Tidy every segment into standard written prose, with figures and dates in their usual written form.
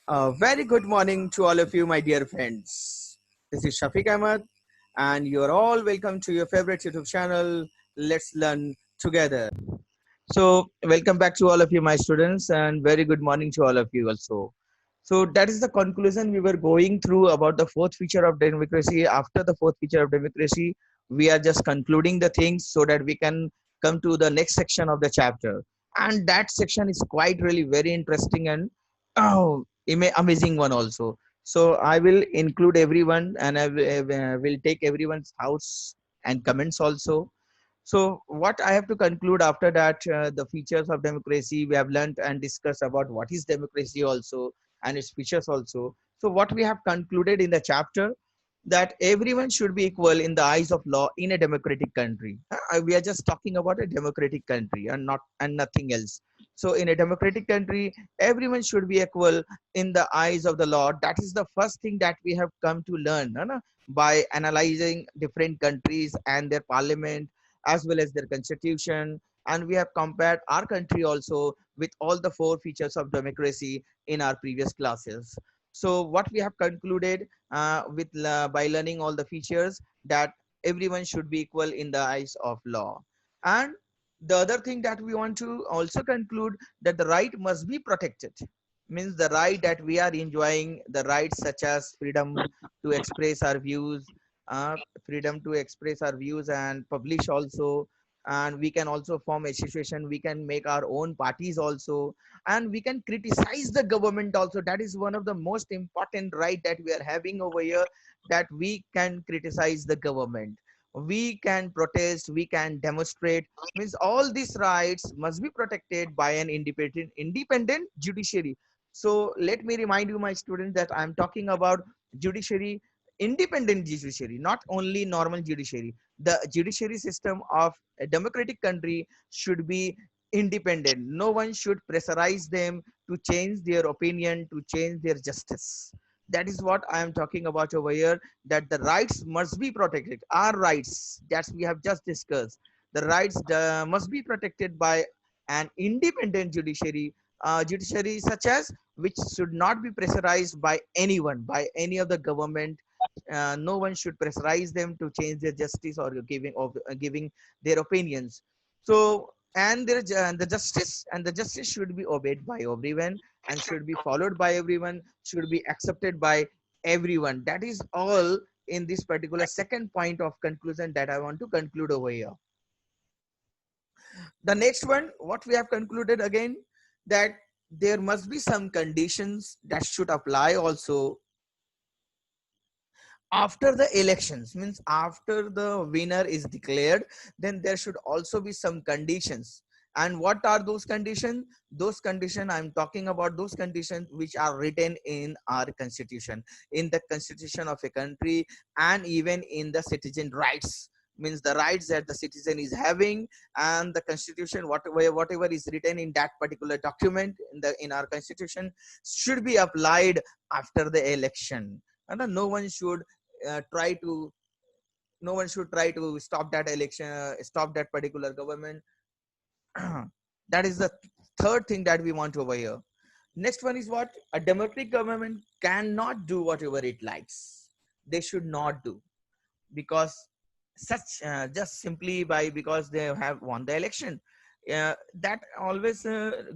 Very good morning to all of you, my dear friends. This is Shafiq Ahmed, and you're all welcome to your favorite YouTube channel. Let's learn together. So, welcome back to all of you, my students, and very good morning to all of you also. So, that is the conclusion we were going through about the fourth feature of democracy. After the fourth feature of democracy, we are just concluding the things so that we can come to the next section of the chapter. And that section is quite really very interesting and amazing one also. So, I will include everyone and I will take everyone's house and comments also. So what I have to conclude after that, the features of democracy, we have learned and discussed about what is democracy also and its features also. So what we have concluded in the chapter, that everyone should be equal in the eyes of law in a democratic country. We are just talking about a democratic country and nothing else. So in a democratic country, everyone should be equal in the eyes of the law. That is the first thing that we have come to learn, by analyzing different countries and their parliament as well as their constitution. And we have compared our country also with all the four features of democracy in our previous classes. So what we have concluded by learning all the features, that everyone should be equal in the eyes of law. And the other thing that we want to also conclude, that the right must be protected, means the right that we are enjoying, the rights such as freedom to express our views, uh, freedom to express our views and publish also. And we can also form association, we can make our own parties also, and we can criticize the government also. That is one of the most important right that we are having over here, that we can criticize the government, we can protest, we can demonstrate. Means all these rights must be protected by an independent judiciary. So let me remind you, my students, that I'm talking about judiciary, independent judiciary, not only normal judiciary. The judiciary system of a democratic country should be independent. No one should pressurize them to change their opinion, to change their justice. That is what I am talking about over here, that the rights must be protected. Our rights that we have just discussed, the rights must be protected by an independent judiciary such as, which should not be pressurized by anyone, by any of the government. No one should pressurize them to change their justice or giving their opinions. So and the justice should be obeyed by everyone and should be followed by everyone, should be accepted by everyone. That is all in this particular second point of conclusion that I want to conclude over here. The next one, what we have concluded again, that there must be some conditions that should apply also after the elections. Means after the winner is declared, then there should also be some conditions. And what are those conditions? Those conditions, I'm talking about those conditions which are written in our constitution, in the constitution of a country, and even in the citizen rights. Means the rights that the citizen is having, and the constitution, whatever is written in that particular document in our constitution, should be applied after the election. And no one should try to, no one should try to stop that election, stop that particular government. That is the third thing that we want over here. Next one is what, a democratic government cannot do whatever it likes. They should not do, because such just simply by because they have won the election. That always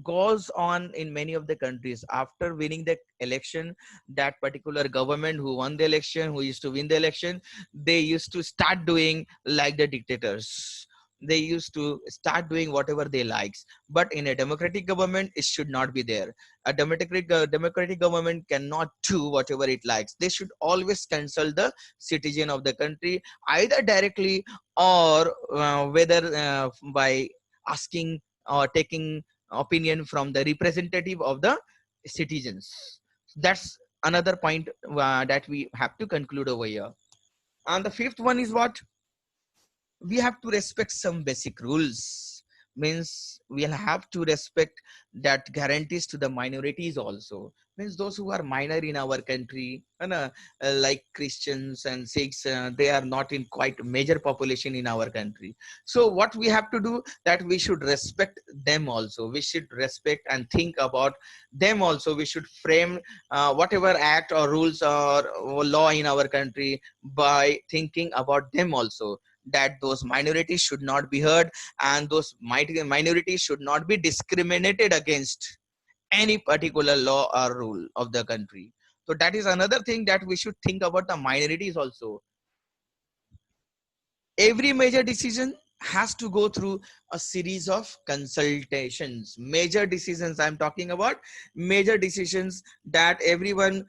goes on in many of the countries. After winning the election, that particular government who won the election, who used to win the election, they used to start doing like the dictators. They used to start doing whatever they likes. But in a democratic government, it should not be there. A democratic government cannot do whatever it likes. They should always consult the citizen of the country, either directly or whether by asking or taking opinion from the representative of the citizens. That's another point that we have to conclude over here. And the fifth one is what, we have to respect some basic rules. means we'll have to respect that guarantees to the minorities also, means those who are minor in our country, and like Christians and Sikhs, they are not in quite major population in our country. So what we have to do, that we should respect them also, we should respect and think about them also. We should frame whatever act or rules or law in our country by thinking about them also, that those minorities should not be heard, and those minorities should not be discriminated against any particular law or rule of the country. So that is another thing, that we should think about the minorities also. Every major decision has to go through a series of consultations. Major decisions I'm talking about, major decisions that everyone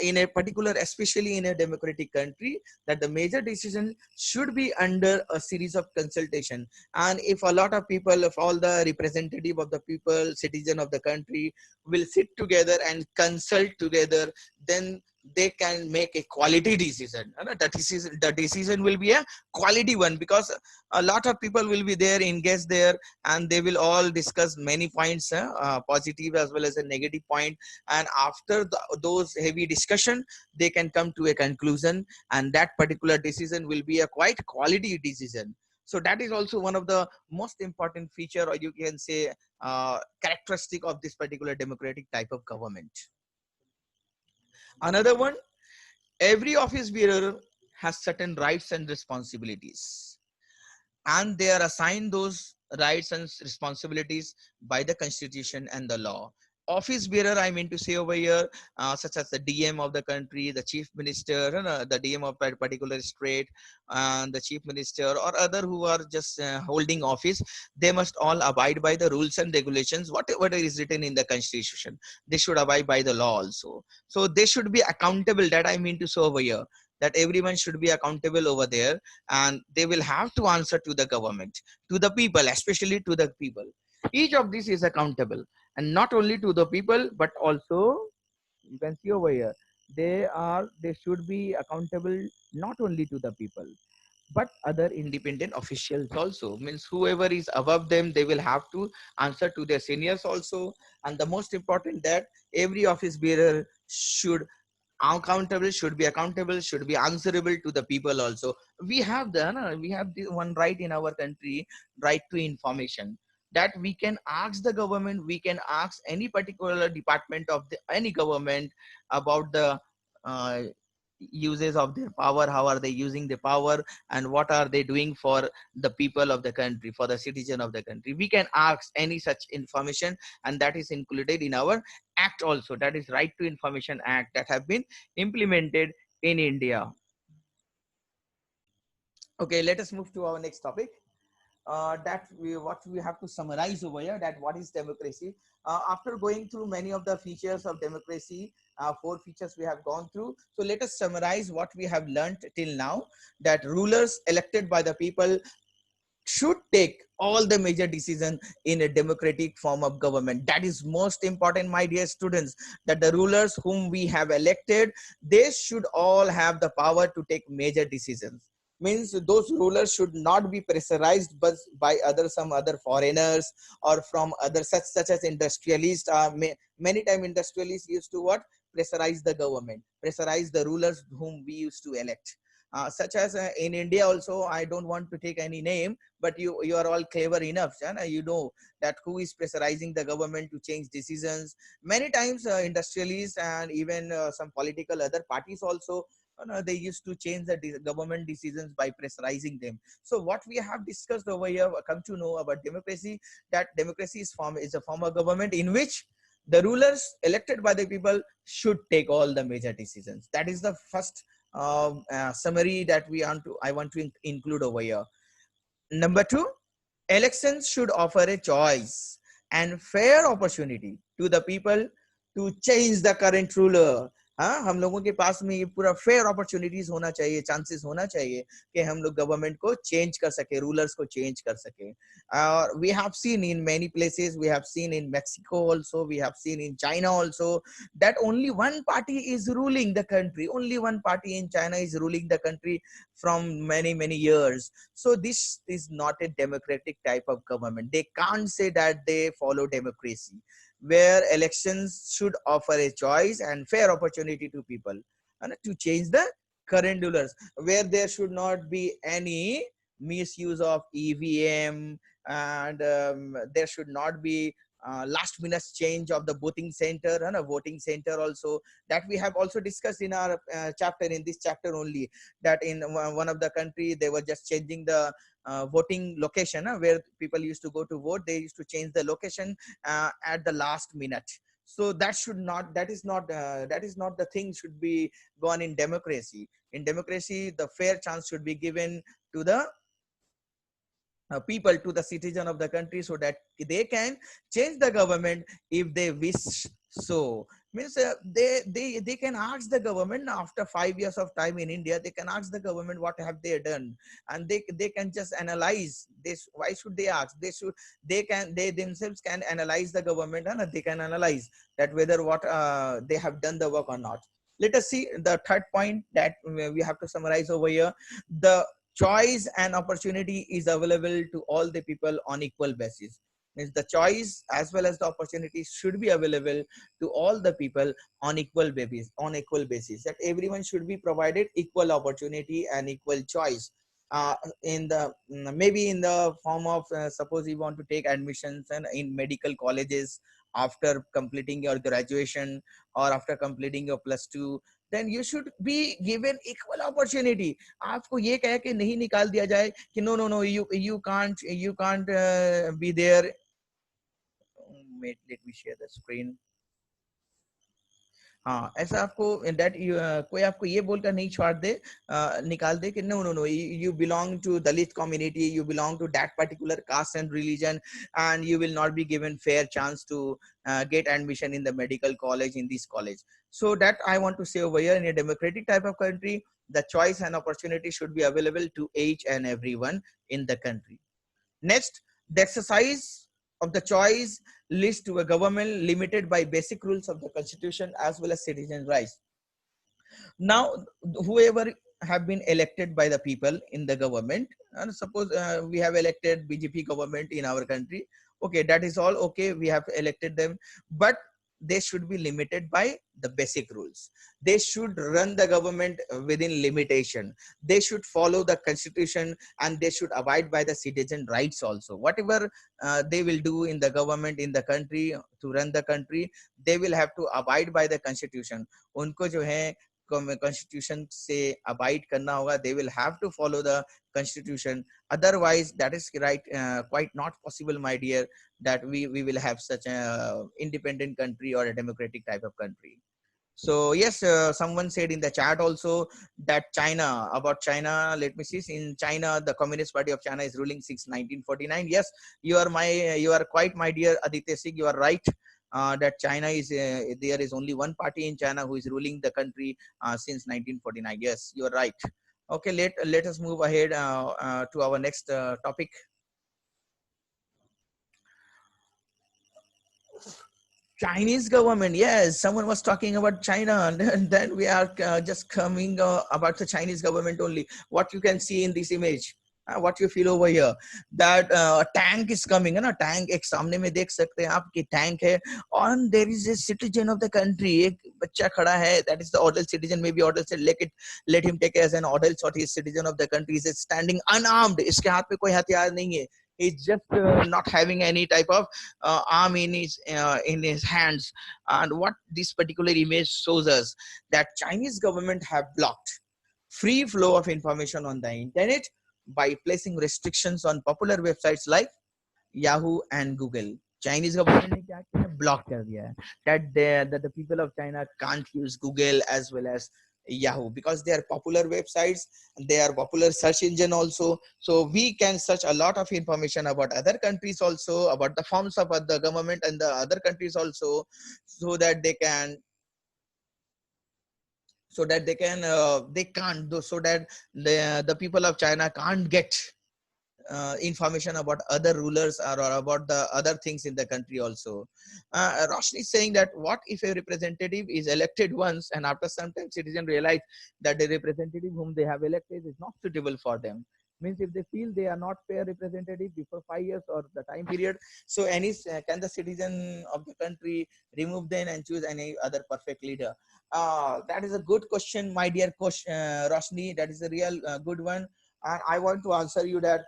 in a particular, especially in a democratic country, that the major decision should be under a series of consultation. And if a lot of people, if all the representative of the people, citizen of the country will sit together and consult together, then they can make a quality decision. The decision will be a quality one, because a lot of people will be there, engaged there, and they will all discuss many points, positive as well as a negative point. And after those heavy discussion, they can come to a conclusion, and that particular decision will be a quite quality decision. So that is also one of the most important feature, or you can say characteristic of this particular democratic type of government. Another one, every office bearer has certain rights and responsibilities, and they are assigned those rights and responsibilities by the constitution and the law. Office bearer, I mean to say over here, such as the DM of the country, the chief minister, the DM of a particular state, and the chief minister or other who are just holding office, they must all abide by the rules and regulations, whatever is written in the constitution. They should abide by the law also. So they should be accountable, that I mean to say over here, that everyone should be accountable over there, and they will have to answer to the government, to the people, especially to the people. Each of these is accountable, and not only to the people, but also, you can see over here, they should be accountable not only to the people, but other independent officials also, means whoever is above them, they will have to answer to their seniors also. And the most important, that every office bearer should accountable, should be accountable, should be answerable to the people also. We have the one right in our country, right to information, that we can ask the government, we can ask any particular department of any government about the uh, uses of their power, how are they using the power, and what are they doing for the people of the country, for the citizen of the country. We can ask any such information, and that is included in our act also, that is Right to Information Act, that have been implemented in India. Okay, let us move to our next topic. What we have to summarize over here, that what is democracy. After going through many of the features of democracy, four features we have gone through, so let us summarize what we have learned till now. That rulers elected by the people should take all the major decisions in a democratic form of government. That is most important, my dear students, that the rulers whom we have elected, they should all have the power to take major decisions. Means those rulers should not be pressurized but by some other foreigners, or from other such as industrialists. Many time industrialists used to what, pressurize the government, pressurize the rulers whom we used to elect. Such as in India also, I don't want to take any name, but you are all clever enough, and you know that who is pressurizing the government to change decisions. Many times industrialists and even some political other parties also, they used to change the government decisions by pressurizing them. So what we have discussed over here, come to know about democracy, that democracy is a form of government in which the rulers elected by the people should take all the major decisions. That is the first summary that I want to include over here. Number two, elections should offer a choice and fair opportunity to the people to change the current ruler. हाँ, हम लोगों के पास में ये पूरा fair opportunities होना चाहिए, chances होना चाहिए कि हम लोग गवर्नमेंट को चेंज कर सके, रूलर्स को चेंज कर सके। और we have seen in many places, we have seen in Mexico also, we have seen in China also that only one party is ruling the country, only one party in China is ruling the country from many years. So this is not a democratic type of government. They can't say that they follow democracy, where elections should offer a choice and fair opportunity to people and to change the current rulers, where there should not be any misuse of EVM, and there should not be last minute change of the voting center and a voting center also, that we have also discussed in our chapter, in this chapter only, that in one of the country they were just changing the voting location, where people used to go to vote, they used to change the location at the last minute. So that should not, that is not the thing should be gone in democracy. In democracy, the fair chance should be given to the people, to the citizen of the country, so that they can change the government if they wish. So means they can ask the government after 5 years of time in India, they can ask the government what have they done, and they can just analyze this. Why should they ask? They should, they themselves can analyze the government, and they can analyze that whether what they have done the work or not. Let us see the third point that we have to summarize over here. The choice and opportunity is available to all the people on equal basis. Means the choice as well as the opportunity should be available to all the people on equal basis, that everyone should be provided equal opportunity and equal choice, in the maybe in the form of suppose you want to take admissions and in medical colleges after completing your graduation or after completing your +2, then you should be given equal opportunity. आपको ये कह के नहीं निकाल दिया जाए कि no no no, you can't be there. Wait, let me share the screen. हाँ, ऐसा आपको that you, कोई आपको ये बोलकर नहीं छोड़ दे, निकाल दे कि no no no, you belong to Dalit community, you belong to that particular caste and religion, and you will not be given fair chance to get admission in the medical college, in this college. So that I want to say over here, in a democratic type of country, the choice and opportunity should be available to each and everyone in the country. Next, the exercise of the choice leads to a government limited by basic rules of the constitution as well as citizen rights. Now, whoever have been elected by the people in the government, and suppose we have elected BJP government in our country, okay, that is all okay, we have elected them, but they should be limited by the basic rules. They should run the government within limitation. They should follow the constitution, and they should abide by the citizen rights also. Whatever they will do in the government, in the country, to run the country, they will have to abide by the constitution. उनको जो है constitution से abide करना होगा. They will have to follow the constitution. Otherwise, that is right, quite not possible, my dear, that we will have such a independent country or a democratic type of country. So yes, someone said in the chat also that China, about China, let me see, in China the Communist Party of China is ruling since 1949. Yes, you are quite, my dear Aditya Singh, you are right, that China is there is only one party in China who is ruling the country since 1949. Yes, you are right. Okay, let us move ahead to our next topic. Chinese government, yes, someone was talking about China, and then we are just coming about the Chinese government only. What you can see in this image, what you feel over here, that a tank is coming, and a tank एक सामने में देख सकते हैं आप कि tank है, and there is a citizen of the country, एक बच्चा खड़ा है, that is the adult citizen, maybe adult said let him take as an adult, or he is citizen of the country, is standing unarmed, इसके हाथ में कोई हथियार नहीं है. He's just not having any type of arm in his hands. And what this particular image shows us, that Chinese government have blocked free flow of information on the internet by placing restrictions on popular websites like Yahoo and Google. Chinese government ने क्या किया, block कर दिया है, that the people of China can't use Google as well as Yahoo, because they are popular websites, they are popular search engine also. So we can search a lot of information about other countries also, about the forms of the government and the other countries also, so that they can so that they can't do, so that the people of China can't get information about other rulers, or about the other things in the country also. Roshni is saying that what if a representative is elected once, and after some time citizens realize that the representative whom they have elected is not suitable for them? Means if they feel they are not fair representative before 5 years or the time period, so can the citizen of the country remove them and choose any other perfect leader? That is a good question, my dear Roshni. That is a real good one, and I want to answer you that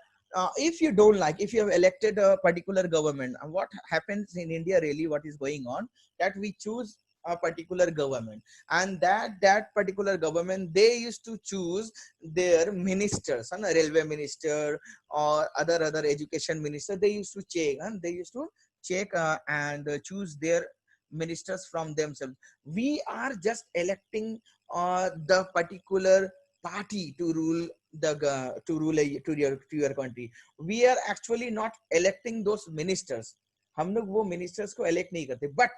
if you don't like, if you have elected a particular government, what happens in India really, what is going on, that we choose a particular government, and that particular government, they used to choose their ministers, and a railway minister or other education minister, they used to check, and they used to check and choose their ministers from themselves. We are just electing the particular party to rule to your country. We are actually not electing those ministers. हम लोग वो ministers को elect नहीं करते, but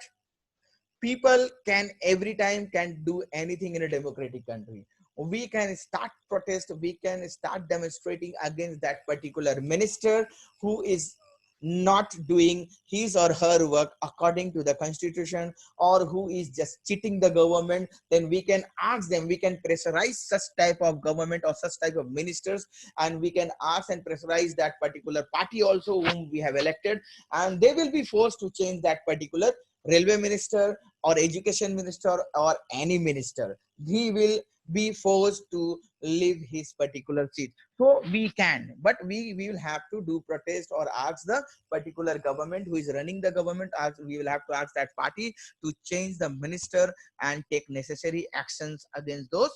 people can every time can do anything in a democratic country. We can start protest, we can start demonstrating against that particular minister who is not doing his or her work according to the constitution, or who is just cheating the government. Then we can ask them, we can pressurize such type of government or such type of ministers, and we can ask and pressurize that particular party also whom we have elected, and they will be forced to change that particular railway minister or education minister or any minister. He will be forced to leave his particular seat. So we can, but we will have to do protest or ask the particular government who is running the government, we will have to ask that party to change the minister and take necessary actions against those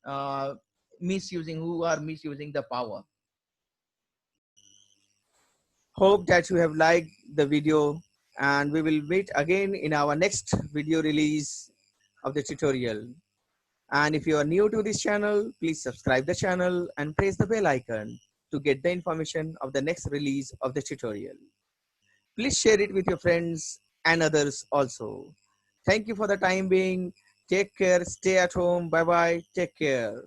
uh, who are misusing the power. Hope that you have liked the video, and we will meet again in our next video release of the tutorial. And if you are new to this channel, please subscribe the channel and press the bell icon to get the information of the next release of the tutorial. Please share it with your friends and others also. Thank you for the time being. Take care. Stay at home. Bye bye. Take care.